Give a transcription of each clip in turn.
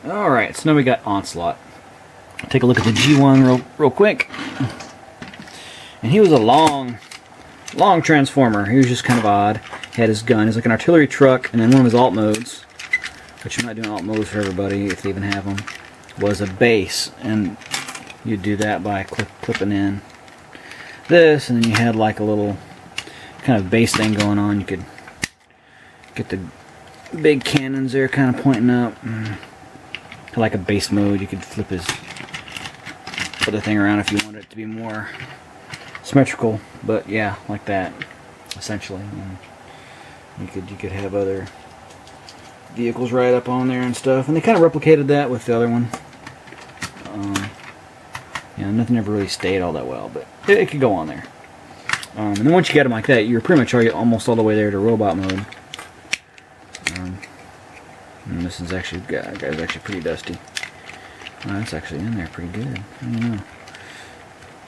Alright, so now we got Onslaught. Take a look at the G1 real quick. And he was a long transformer. He was just kind of odd. He had his gun. He's like an artillery truck, and then one of his alt modes, which I'm not doing alt modes for everybody if they even have them, was a base. And you do that by clipping in this, and then you had like a little kind of base thing going on. You could get the big cannons there kind of pointing up. Like a base mode, you could flip his other thing around if you wanted it to be more symmetrical, but yeah, like that, essentially. And you could have other vehicles right up on there and stuff, and they kind of replicated that with the other one. Yeah, nothing ever really stayed all that well, but it could go on there. And then once you get them like that, you're pretty much almost all the way there to robot mode. And this is actually, guy's actually pretty dusty. That's actually in there pretty good. I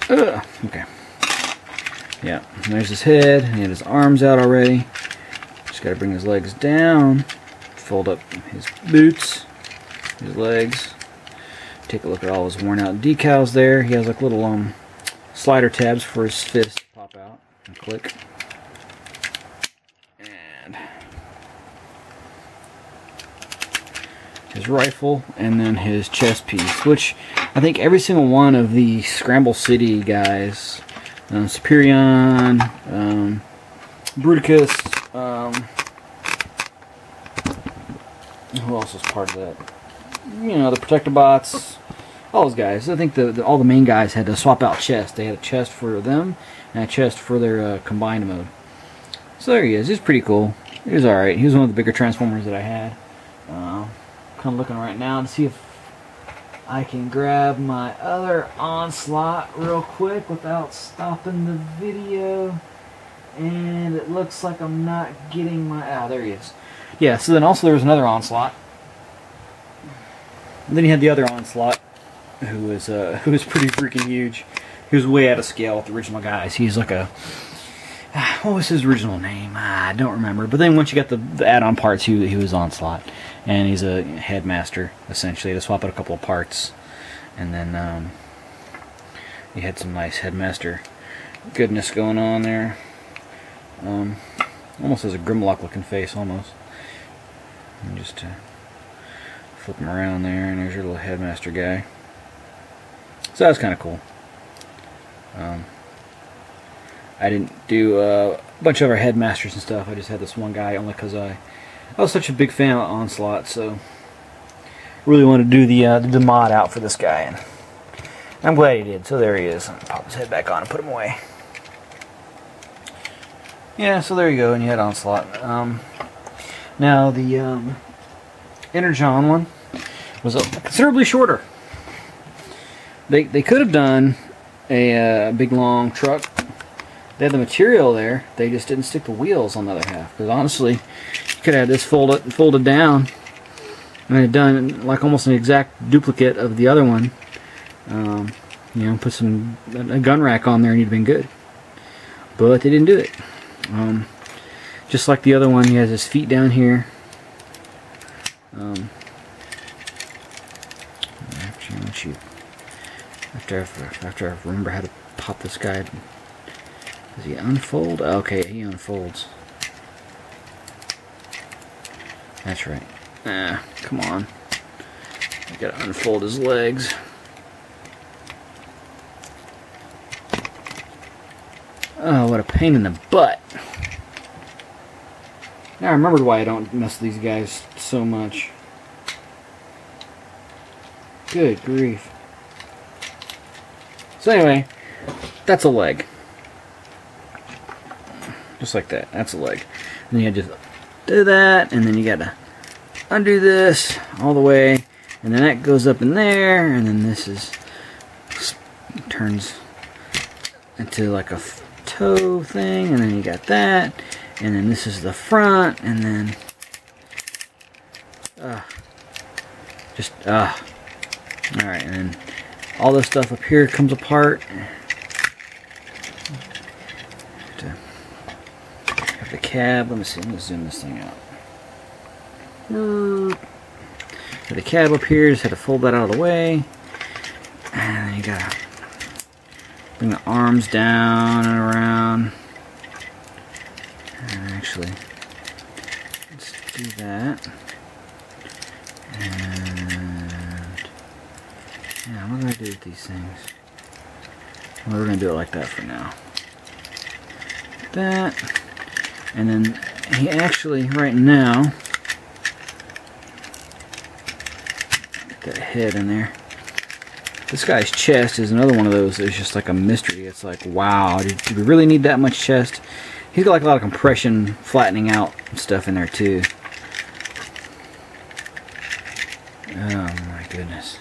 don't know. Okay. Yeah, and there's his head. He had his arms out already. Just got to bring his legs down. Fold up his boots, his legs. Take a look at all his worn out decals there. He has like little slider tabs for his fist to pop out and click. And his rifle, and then his chest piece, which I think every single one of the Scramble City guys, Superion, Bruticus, who else was part of that? You know, the Protector Bots, all those guys. I think all the main guys had to swap out chests. They had a chest for them and a chest for their combined mode. So there he is. He's pretty cool. He was alright. He was one of the bigger Transformers that I had. Kind of looking right now to see if I can grab my other Onslaught real quick without stopping the video. And it looks like I'm not getting my... Ah, there he is. Yeah, so then also there was another Onslaught. And then you had the other Onslaught, who was pretty freaking huge. He was way out of scale with the original guys. He's like a... What was his original name? I don't remember. But then once you got the add-on parts, he was Onslaught. And he's a headmaster, essentially, to swap out a couple of parts. And then he had some nice headmaster goodness going on there. Almost has a Grimlock looking face, almost. And just flip him around there, and there's your little headmaster guy. So that was kind of cool. I didn't do a bunch of our headmasters and stuff. I just had this one guy only because I was such a big fan of Onslaught, so I really wanted to do the mod out for this guy, and I'm glad he did. So there he is. Pop his head back on and put him away. Yeah, so there you go, and you had Onslaught. Now the Energon one was considerably shorter. They could have done a big long truck. They had the material there. They just didn't stick the wheels on the other half. Because honestly, you could have this folded down and had done like almost an exact duplicate of the other one. You know, put a gun rack on there and you'd have been good. But they didn't do it. Just like the other one, he has his feet down here. After I remember how to pop this guy. Does he unfold? Okay, he unfolds. That's right. Come on. I gotta unfold his legs. Oh, what a pain in the butt. Now I remembered why I don't mess with these guys so much. Good grief. So anyway, that's a leg. Just like that. That's a leg. And then you just do that, and then you gotta undo this all the way, and then that goes up in there, and then this turns into like a toe thing, and then you got that, and then this is the front, and then alright, and then all this stuff up here comes apart. Have the cab. Let me see. Let me zoom this thing out. Gotta the cab up here. Just had to fold that out of the way. And then you gotta bring the arms down and around. And actually, let's do that. And yeah, what do I do with these things? Well, we're gonna do it like that for now. That, and then he actually right now, get that head in there. This guy's chest is another one of those that's just like a mystery. It's like, wow, do we really need that much chest? He's got like a lot of compression, flattening out stuff in there too. Oh my goodness.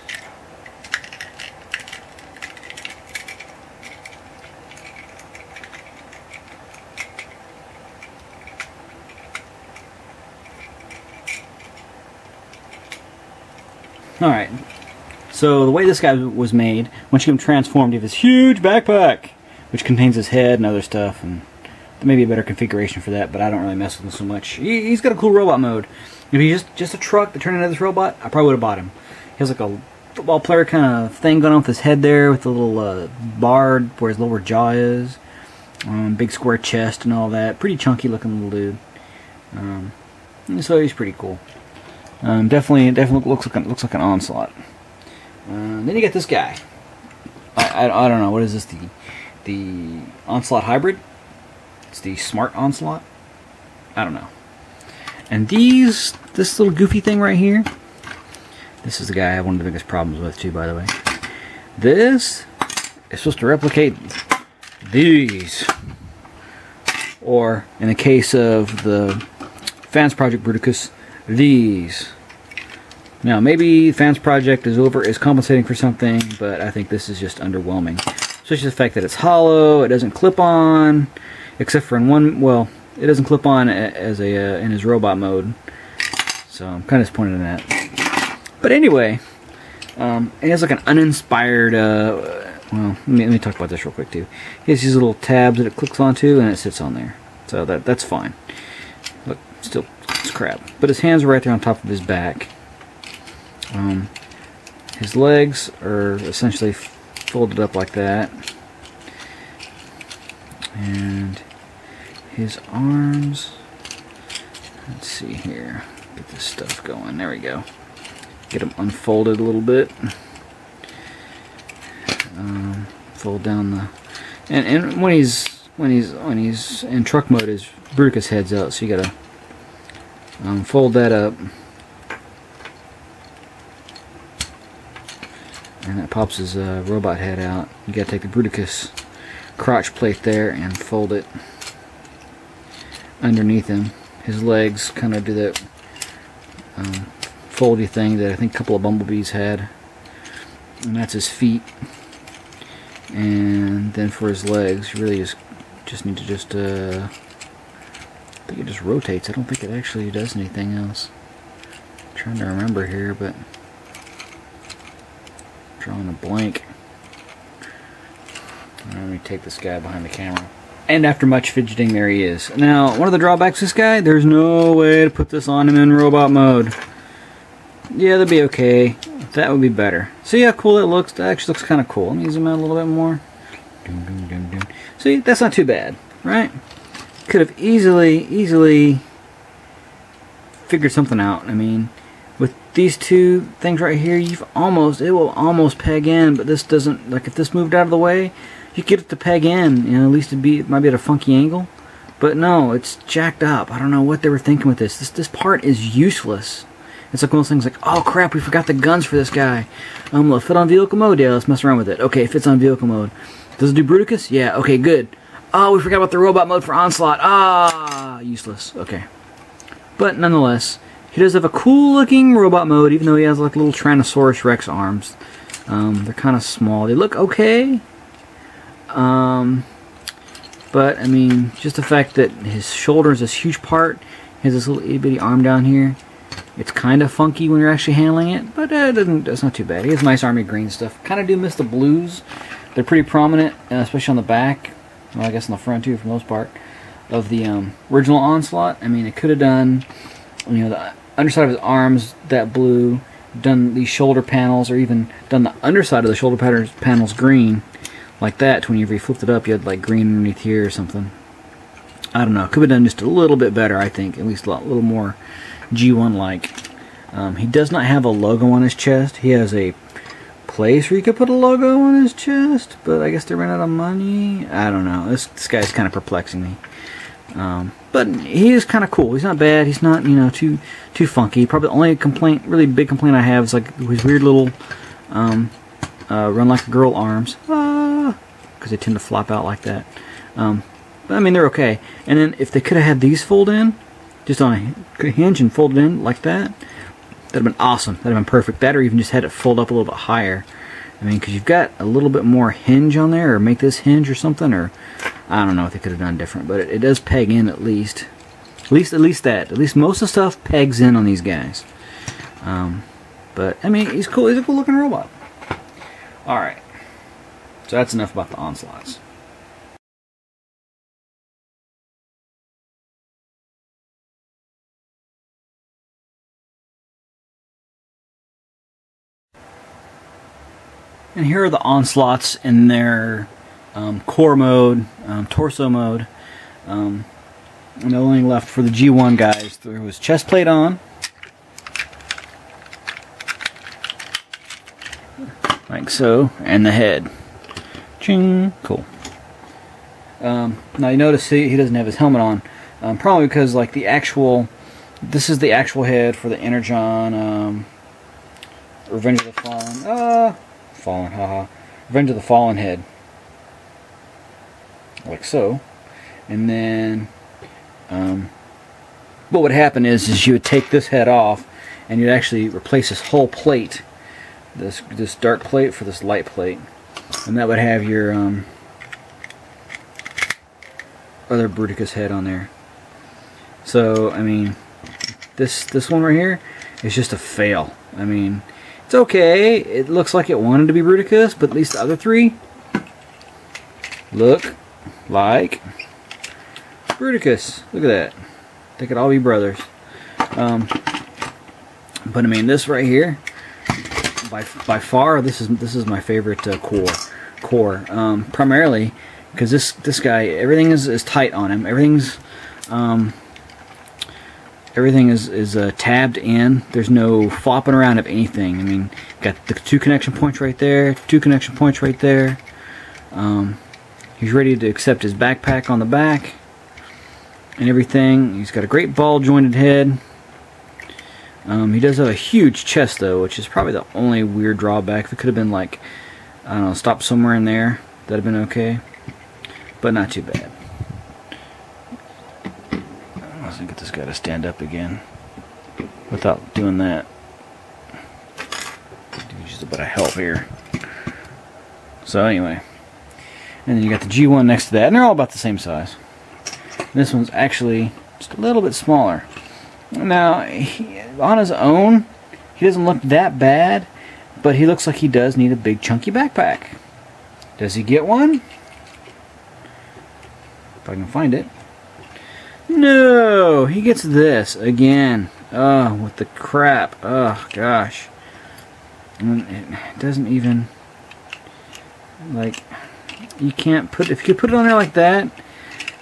Alright, so the way this guy was made, once you get him transformed, you have this huge backpack, which contains his head and other stuff, and there may be a better configuration for that, but I don't really mess with him so much. He's got a cool robot mode. If he's just a truck that turned into this robot, I probably would have bought him. He has like a football player kind of thing going on with his head there, with the little bar where his lower jaw is, big square chest and all that. Pretty chunky looking little dude. So he's pretty cool. Definitely looks like an Onslaught. Then you get this guy. I don't know, what is this? The Onslaught Hybrid? It's the Smart Onslaught? I don't know. And this little goofy thing right here, this is the guy I have one of the biggest problems with too, by the way. This is supposed to replicate these. Or, in the case of the Fans Project Bruticus, these. Now, maybe Fans Project is compensating for something, but I think this is just underwhelming. Especially the fact that it's hollow, it doesn't clip on, except for in one, well, it doesn't clip on as a in his robot mode. So I'm kind of disappointed in that. But anyway, it has like an uninspired, well, let me talk about this real quick too. He has these little tabs that it clicks onto and it sits on there. So that's fine. Look, still, it's crap. But his hands are right there on top of his back. His legs are essentially folded up like that. And his arms, let's see here, get this stuff going, there we go. Get them unfolded a little bit. Fold down the, and when he's in truck mode, his Bruticus head's out, so you gotta fold that up. And that pops his robot head out. You gotta take the Bruticus crotch plate there and fold it underneath him. His legs kind of do that foldy thing that I think a couple of bumblebees had. And that's his feet. And then for his legs, you really just need to just I think it just rotates. I don't think it actually does anything else. I'm trying to remember here, but drawing a blank. Let me take this guy behind the camera. And after much fidgeting, there he is. Now, one of the drawbacks of this guy, there's no way to put this on him in robot mode. Yeah, that'd be okay. That would be better. See how cool it looks? That actually looks kind of cool. Let me zoom out a little bit more. See, that's not too bad, right? Could have easily figured something out. I mean, with these two things right here, it will almost peg in, but this doesn't. Like if this moved out of the way, you get it to peg in. You know, at least it might be at a funky angle. But no, it's jacked up. I don't know what they were thinking with this. This part is useless. It's like one of those things like, oh crap, we forgot the guns for this guy. Will it fit on vehicle mode? Yeah, let's mess around with it. Okay, it fits on vehicle mode. Does it do Bruticus? Yeah, okay, good. Oh, we forgot about the robot mode for Onslaught. Ah, useless. Okay. But nonetheless, he does have a cool looking robot mode, even though he has like little Tyrannosaurus Rex arms. They're kind of small. They look okay. But, I mean, just the fact that his shoulder is this huge part, he has this little itty bitty arm down here. It's kind of funky when you're actually handling it, but it's not too bad. He has nice army green stuff. Kind of do miss the blues. They're pretty prominent, especially on the back. Well, I guess on the front too, for the most part, of the original Onslaught. I mean, it could have done, you know, the underside of his arms that blue, done these shoulder panels, or even done the underside of the shoulder panels green, like that. Whenever you flipped it up, you had like green underneath here or something. I don't know. Could have done just a little bit better, I think. At least a little more G1-like. He does not have a logo on his chest. He has a place where you could put a logo on his chest, but I guess they ran out of money. I don't know. This guy's kind of perplexing me. But he is kind of cool. He's not bad. He's not, you know, too funky. Probably the only complaint, really big complaint I have is like his weird little run like a girl arms, because they tend to flop out like that. But I mean, they're okay. And then if they could have had these fold in, just on a hinge and folded in like that, that'd have been awesome. That'd have been perfect. That, or even just had it fold up a little bit higher. I mean, because you've got a little bit more hinge on there, or make this hinge or something, or I don't know what they could have done different, but it does peg in at least. At least that. At least most of the stuff pegs in on these guys. But I mean, he's cool. He's a cool looking robot. All right. So that's enough about the Onslaughts. And here are the Onslaughts in their core mode, torso mode. And the only thing left for the G1 guys, there was chest plate on, like so, and the head. Ching! Cool. Now you notice he doesn't have his helmet on, probably because like this is the actual head for the Energon Revenge of the Fallen. Revenge of the Fallen head. Like so. And then what would happen is you would take this head off and you'd actually replace this whole plate, this dark plate for this light plate, and that would have your other Bruticus head on there. So I mean, this one right here is just a fail. I mean, it's okay. It looks like it wanted to be Bruticus, but at least the other three look like Bruticus. Look at that. They could all be brothers. But I mean, this right here, by far, this is my favorite core. Primarily because this guy, everything is tight on him. Everything is tabbed in. There's no flopping around of anything. I mean, got the 2 connection points right there, 2 connection points right there. He's ready to accept his backpack on the back and everything. He's got a great ball jointed head. He does have a huge chest though, which is probably the only weird drawback. If it could have been like, I don't know, stopped somewhere in there, that'd have been okay, but not too bad. Let's get this guy to stand up again without doing that. Just a bit of help here. So anyway, and then you got the G1 next to that, and they're all about the same size. This one's actually just a little bit smaller. Now, on his own, he doesn't look that bad, but he looks like he does need a big chunky backpack. Does he get one? If I can find it. No, he gets this again. Oh, with the crap. Oh gosh. And it doesn't even, like, you can't put, if you could put it on there like that,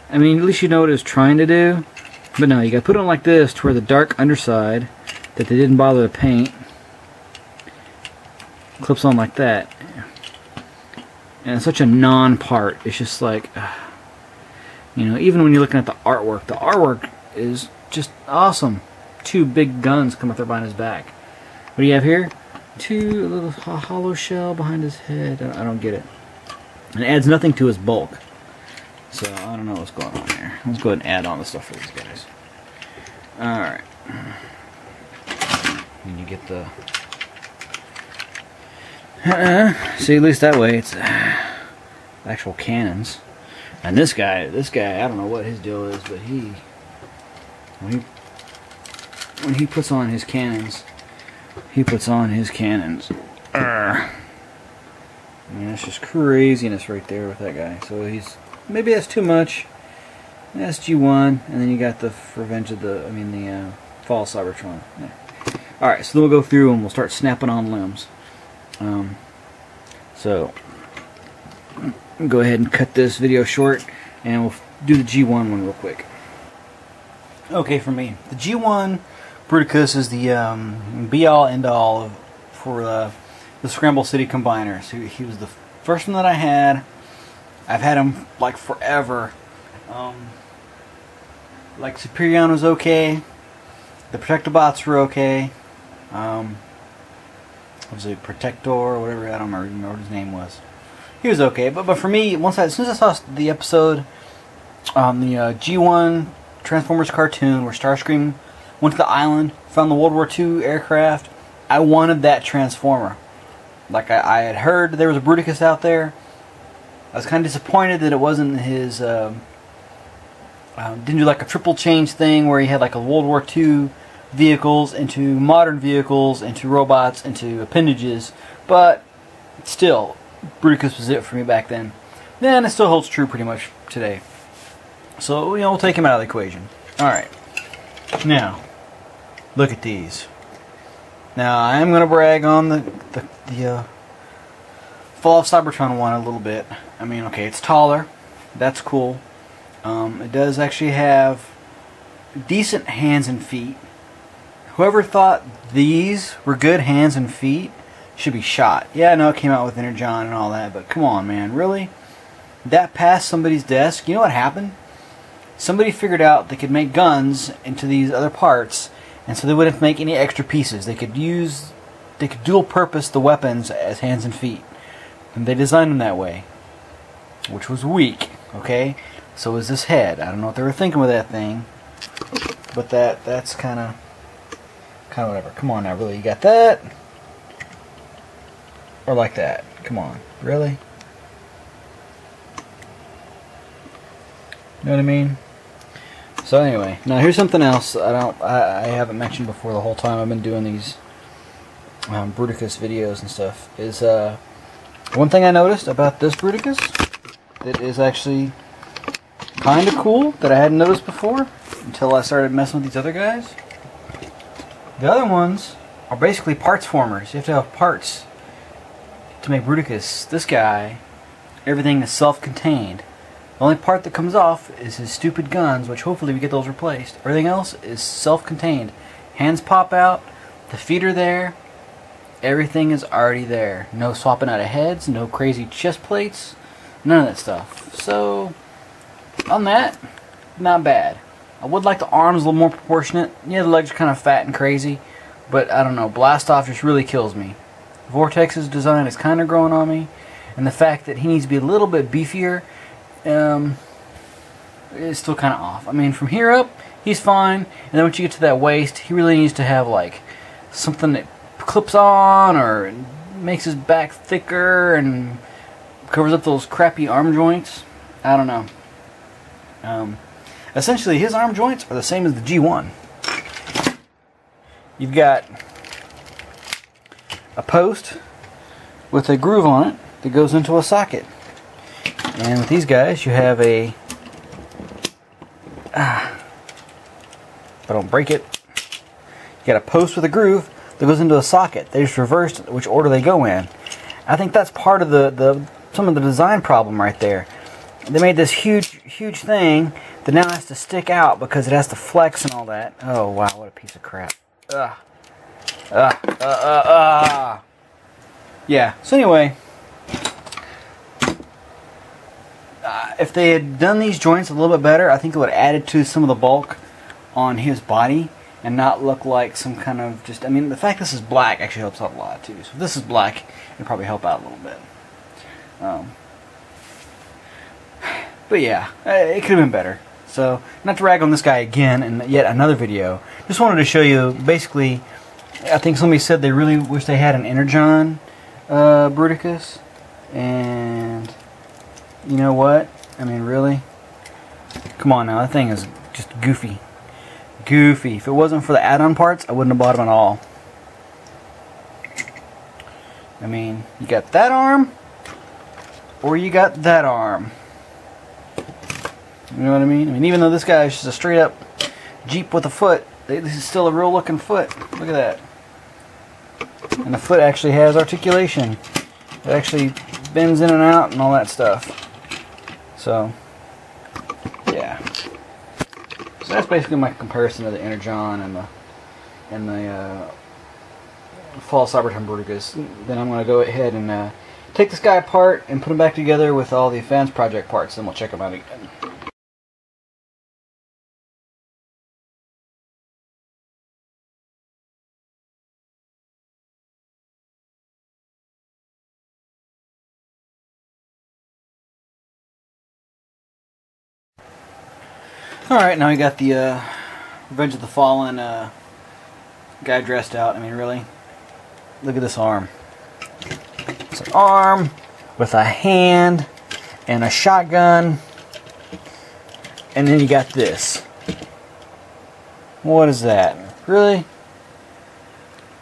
I mean, at least you know what it was trying to do. But no, you gotta put it on like this to where the dark underside that they didn't bother to paint clips on like that. And it's such a non-part. It's just like, you know, even when you're looking at the artwork is just awesome. 2 big guns come up there behind his back. What do you have here? 2 little hollow shell behind his head. I don't get it. And it adds nothing to his bulk. So I don't know what's going on there. Let's go ahead and add on the stuff for these guys. Alright. And you get the... see, at least that way it's actual cannons. And this guy, I don't know what his deal is, but when he puts on his cannons, he puts on his cannons. I mean, that's just craziness right there with that guy. So he's, maybe that's too much. That's G1, and then you got the Revenge of the, the Fall of Cybertron. Yeah. Alright, so then we'll go through and we'll start snapping on limbs. So, go ahead and cut this video short, and we'll do the G1 one real quick. Okay, for me, the G1 Bruticus is the be-all, end-all for the Scramble City combiners. He was the first one that I had. I've had him like forever. Like Superion was okay. The Protectobots were okay. What was it, Protector or whatever? I don't remember what his name was. He was okay, but for me, as soon as I saw the episode on the G1 Transformers cartoon where Starscream went to the island, found the World War II aircraft, I wanted that Transformer. Like I had heard there was a Bruticus out there. I was kind of disappointed that it wasn't his. Didn't do like a triple change thing where he had like a World War II vehicles into modern vehicles, into robots, into appendages. But still, Bruticus was it for me back then. Then it still holds true pretty much today. So we'll take him out of the equation. All right. Now, look at these. Now I am going to brag on the Fall of Cybertron one a little bit. I mean, okay, it's taller. That's cool. It does actually have decent hands and feet. Whoever thought these were good hands and feet should be shot. Yeah, I know it came out with Energon and all that, but come on, man, really? That passed somebody's desk? You know what happened? Somebody figured out they could make guns into these other parts, and so they wouldn't have to make any extra pieces. They could dual purpose the weapons as hands and feet. And they designed them that way, which was weak, okay? So was this head. I don't know what they were thinking with that thing, but that's kind of whatever. Come on now, really, you got that? Or like that? Come on, really? You know what I mean? So anyway, now here's something else I haven't mentioned before the whole time I've been doing these Bruticus videos and stuff. Is one thing I noticed about this Bruticus that is actually kind of cool that I hadn't noticed before until I started messing with these other guys. The other ones are basically parts formers. You have to have parts to make Bruticus. This guy, everything is self-contained. The only part that comes off is his stupid guns, which hopefully we get those replaced. Everything else is self-contained. Hands pop out, the feet are there, everything is already there. No swapping out of heads, no crazy chest plates, none of that stuff. So, on that, not bad. I would like the arms a little more proportionate. Yeah, the legs are kind of fat and crazy, but I don't know, Blastoff just really kills me. Vortex's design is kind of growing on me, and the fact that he needs to be a little bit beefier is still kind of off. I mean, from here up, he's fine, and then once you get to that waist, he really needs to have like something that clips on or makes his back thicker and covers up those crappy arm joints. I don't know. Essentially, his arm joints are the same as the G1. You've got a post with a groove on it that goes into a socket. And with these guys, you have a... if I don't break it, you got a post with a groove that goes into a socket. They just reversed which order they go in. I think that's part of some of the design problem right there. They made this huge thing that now has to stick out because it has to flex and all that. Oh wow, what a piece of crap. Yeah, so anyway, if they had done these joints a little bit better, I think it would have added to some of the bulk on his body and not look like some kind of just... I mean, the fact this is black actually helps out a lot too. So if this is black, it'd probably help out a little bit. But yeah, it could have been better. So, not to rag on this guy again in yet another video, just wanted to show you, basically, I think somebody said they really wish they had an Energon Bruticus, and you know what? I mean, really? Come on now, that thing is just goofy. Goofy. If it wasn't for the add-on parts, I wouldn't have bought them at all. I mean, you got that arm, or you got that arm. You know what I mean? I mean, even though this guy is just a straight-up Jeep with a foot, this is still a real-looking foot. Look at that. And the foot actually has articulation. It actually bends in and out and all that stuff. So, yeah. So that's basically my comparison of the Energon and the Fall Cybertron Bruticus. Then I'm going to go ahead and take this guy apart and put him back together with all the Advanced Project parts, and we'll check them out again. Alright, now we got the Revenge of the Fallen guy dressed out. I mean, really? Look at this arm. It's an arm with a hand and a shotgun. And then you got this. What is that? Really?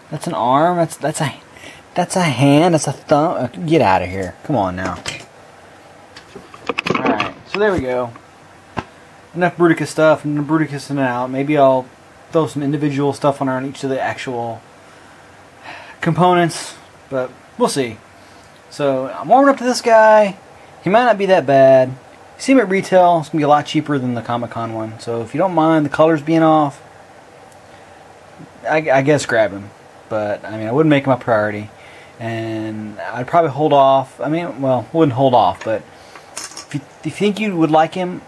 That's an arm? That's a hand? That's a thumb? Get out of here. Come on now. Alright, so there we go. Enough Bruticus stuff, and Bruticus and out. Maybe I'll throw some individual stuff on each of the actual components, but we'll see. So I'm warming up to this guy. He might not be that bad. You see him at retail, it's going to be a lot cheaper than the Comic-Con one. So if you don't mind the colors being off, I guess grab him. But, I mean, I wouldn't make him a priority. And I'd probably hold off. I mean, well, wouldn't hold off, but if you think you would like him,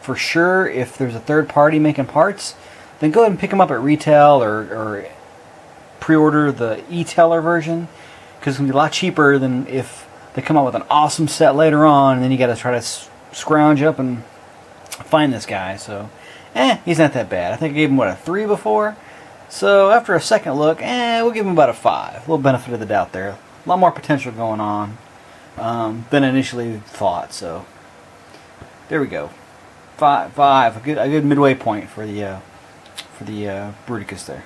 for sure, if there's a third party making parts, then go ahead and pick them up at retail or pre-order the e-tailer version, because it's going to be a lot cheaper than if they come out with an awesome set later on and then you got to try to scrounge up and find this guy. So, he's not that bad. I think I gave him, what, a 3 before? So after a second look, we'll give him about a 5. A little benefit of the doubt there. A lot more potential going on than initially thought. So there we go. 5, a good midway point for the Bruticus there.